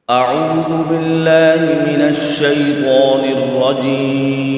أعوذ بالله من الشيطان الرجيم.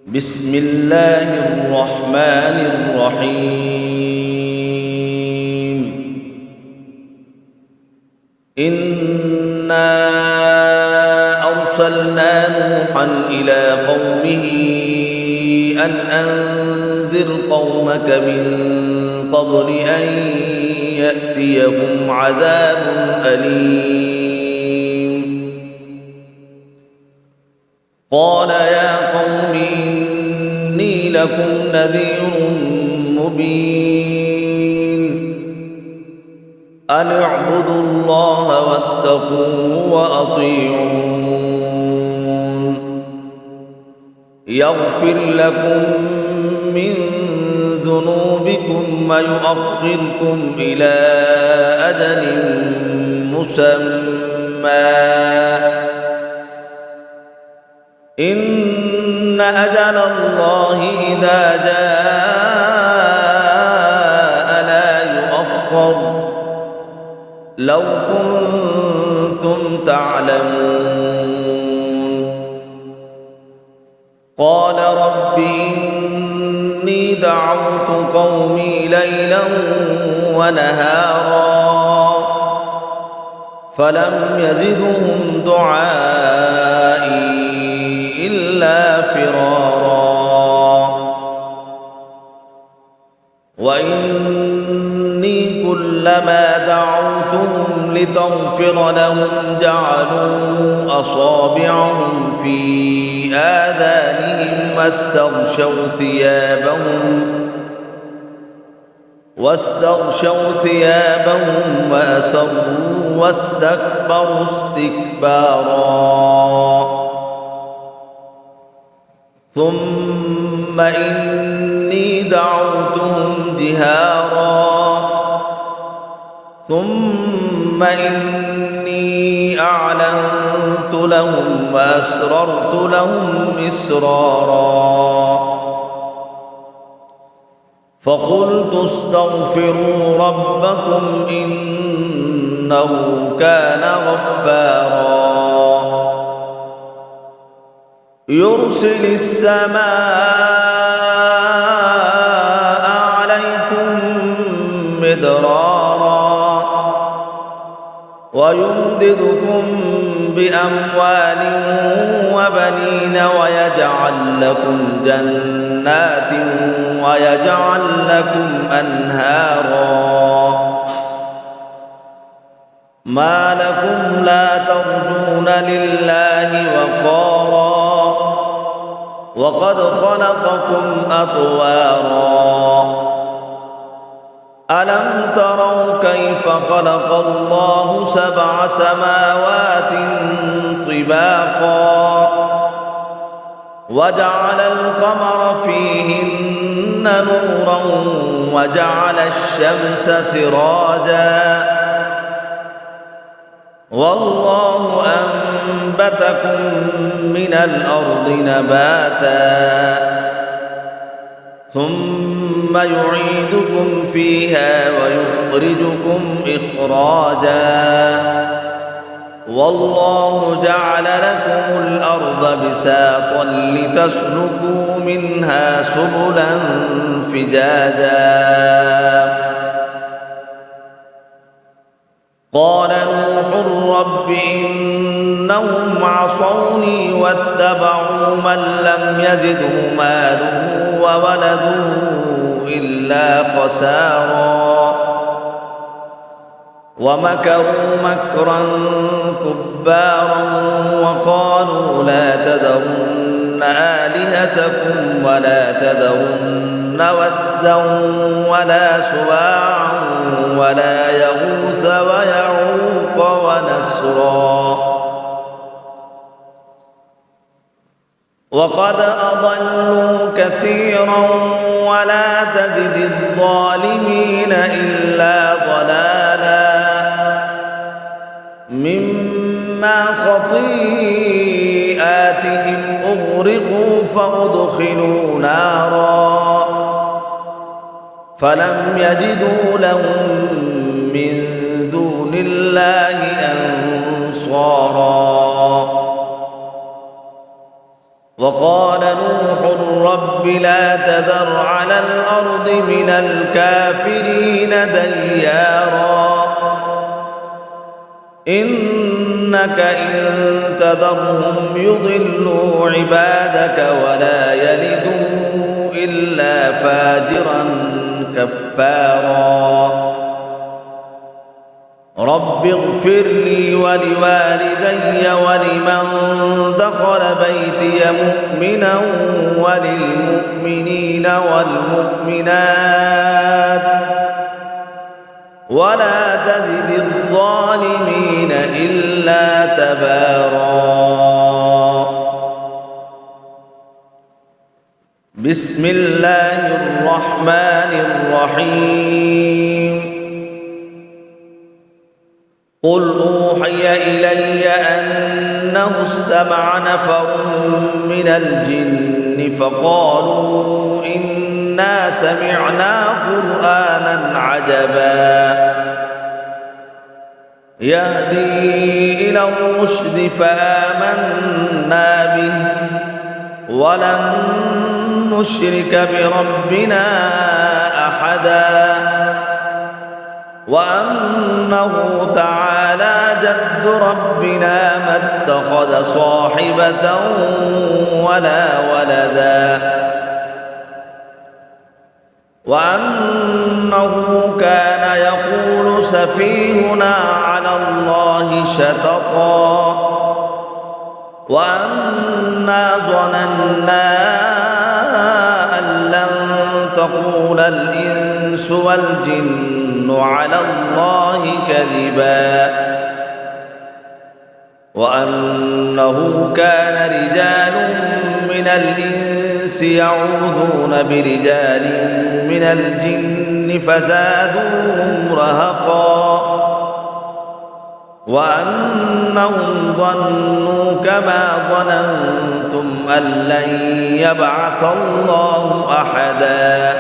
بسم الله الرحمن الرحيم. إنا أرسلنا نوحا إلى قومه أن أنذر قومك من قبل أن يأتيهم عذاب أليم. قال يا قوم إني لكم نذير مبين أن اعبدوا الله واتقوه وأطيعون يغفر لكم من ذنوبكم ويؤخركم إلى أجل مسمى إن أجل الله إذا جاء لا يؤخر لو كنتم تعلمون. قال رب إني دعوت قومي ليلا ونهارا فلم يزدهم دعائي إلا فرارا. وإني كلما دعوتهم لتغفر لهم جعلوا أصابعهم في آذانهم واستغشوا ثيابهم وأسروا واستكبروا استكبارا. ثم إني دعوتهم جهارا ثم إني أعلنت لهم وأسررت لهم إسرارا. فقلت استغفروا ربكم إنه كان غفارا يرسل السماء عليكم مدرارا ويمددكم بأموال وبنين ويجعل لكم جنات ويجعل لكم أنهارا. ما لكم لا ترجون لله وقارا وقد خلقكم أطوارا. ألم تروا كيف خلق الله 7 سماوات طباقا وجعل القمر فيهن نورا وجعل الشمس سراجا والله أنبتكم من الأرض نباتا ثم يعيدكم فيها ويخرجكم إخراجا. والله جعل لكم الأرض بساطا لتسلكوا منها سبلا فجاجا. قال نوح رب إنهم عصوني واتبعوا من لم يزده ماله وولده إلا خسارا ومكروا مكرا كبارا وقالوا لا تذرن آلهتكم ولا تذرن ودا ولا سواعا ولا يغوث ويعوق ونسرا وقد أضلوا كثيرا ولا تزد الظالمين إلا ضلالا مما خطيئاتهم أغرقوا فأدخلوا نارا فلم يجدوا لهم من دون الأرض من الكافرين ديارا إنك إن تذرهم يضلوا عبادك ولا يلدوا إلا فاجرا كفارا رب اغفر لي ولوالدي ولمن دخل بيتي مؤمنا وللمؤمنين والمؤمنات ولا تزد الظالمين إلا تبارا. بسم الله الرحمن الرحيم قل أوحي إلي أنه استمع نفر من الجن فقالوا إنا سمعنا قرآنا عجبا يهدي إلى الرشد فآمنا به ولن نشرك بربنا أحدا وأنه تعالى جد ربنا ما اتخذ صاحبة ولا ولدا وأنه كان يقول سفيهنا على الله شططا وأنا ظننا أن لن تقول الإنس والجن على الله كذبا وأنه كان رجال من الإنس يعوذون برجال من الجن فزادوهم رهقا وأنهم ظنوا كما ظننتم أن لن يبعث الله أحدا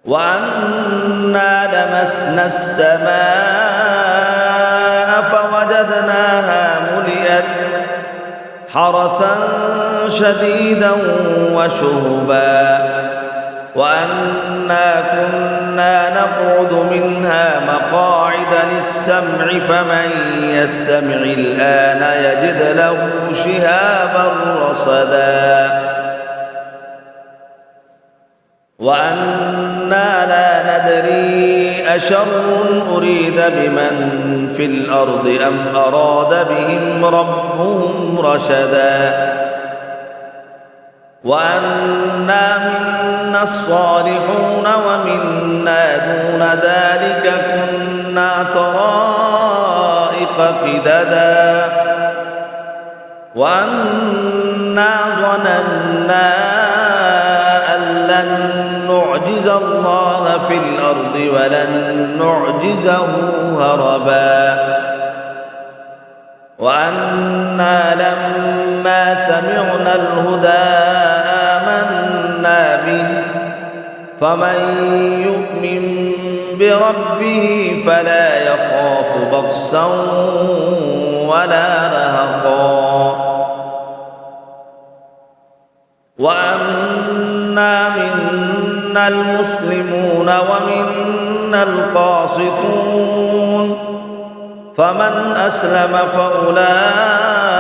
وأنا لمسنا السماء فوجدناها ملئت حرسا شديدا وشهبا وأنا كنا نقعد منها مقاعد للسمع فمن يستمع الآن يجد له شهابا رصدا وأنا لا ندري أشر أريد بمن في الأرض أم أراد بهم ربهم رشدا وأنا منا الصالحون ومنا دون ذلك كنا طرائق قددا وأنا ظننا أن لن نعجز الله في الأرض ولن نعجزه هربا وأنا لما سمعنا الهدى آمنا به فمن يؤمن بربه فلا يخاف بخسا ولا رهقا وأنا منا المسلمون ومنا القاسطون فمن أسلم فأولئك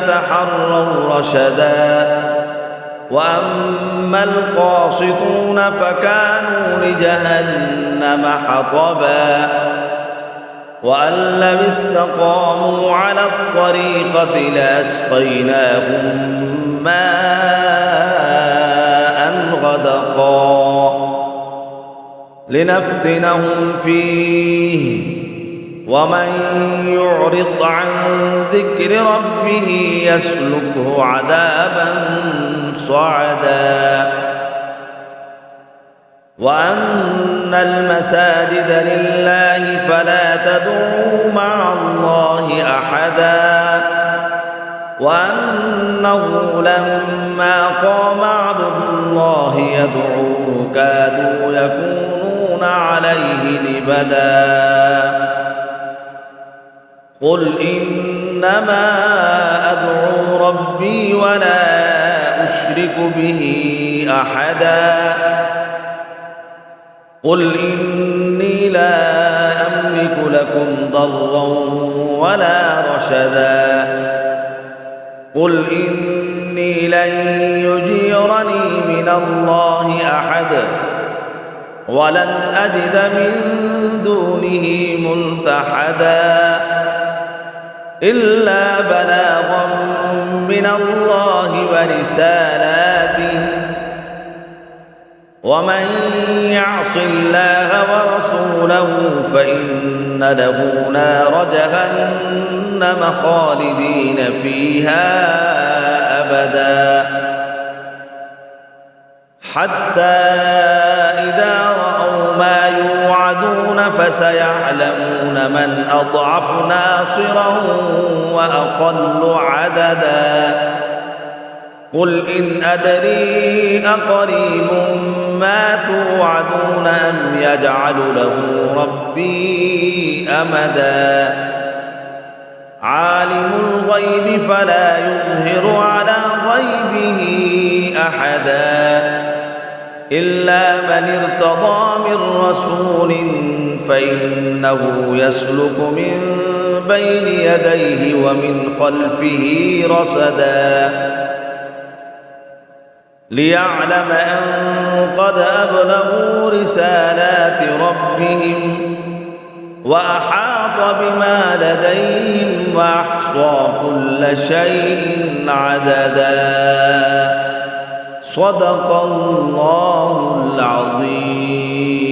تحروا رشدا وأما القاسطون فكانوا لجهنم حطبا وأن لو استقاموا على الطريقة لأسقيناهم ماء غدقا لنفتنهم فيه ومن يعرض عن ذكر ربه يسلكه عذابا صعدا وأن المساجد لله فلا تدعوا مع الله أحدا وأنه لما قام عبد الله يدعوه كادوا يكونون عليه لبدا قل إنما أدعو ربي ولا أشرك به أحدا قل إني لا أملك لكم ضرا ولا رشدا قل إني لن يجيرني من الله أحد ولن أجد من دونه ملتحدا إلا بلاغا من الله ورسالاته ومن يعص الله ورسوله فإن له نار جهنم خالدين فيها أبدا حتى إذا رأوا ما يوعدون فسيعلمون من أضعف ناصرا وأقل عددا قل إن أدري أقريب ما توعدون أم يجعل له ربي أمدا عالم الغيب فلا يظهر على غيبه أحدا إلا من ارتضى من رسول فإنه يسلك من بين يديه ومن خلفه رصدا ليعلم أن قد أبلغوا رسالات ربهم وأحاط بما لديهم وأحصى كل شيء عددا صدق الله العظيم.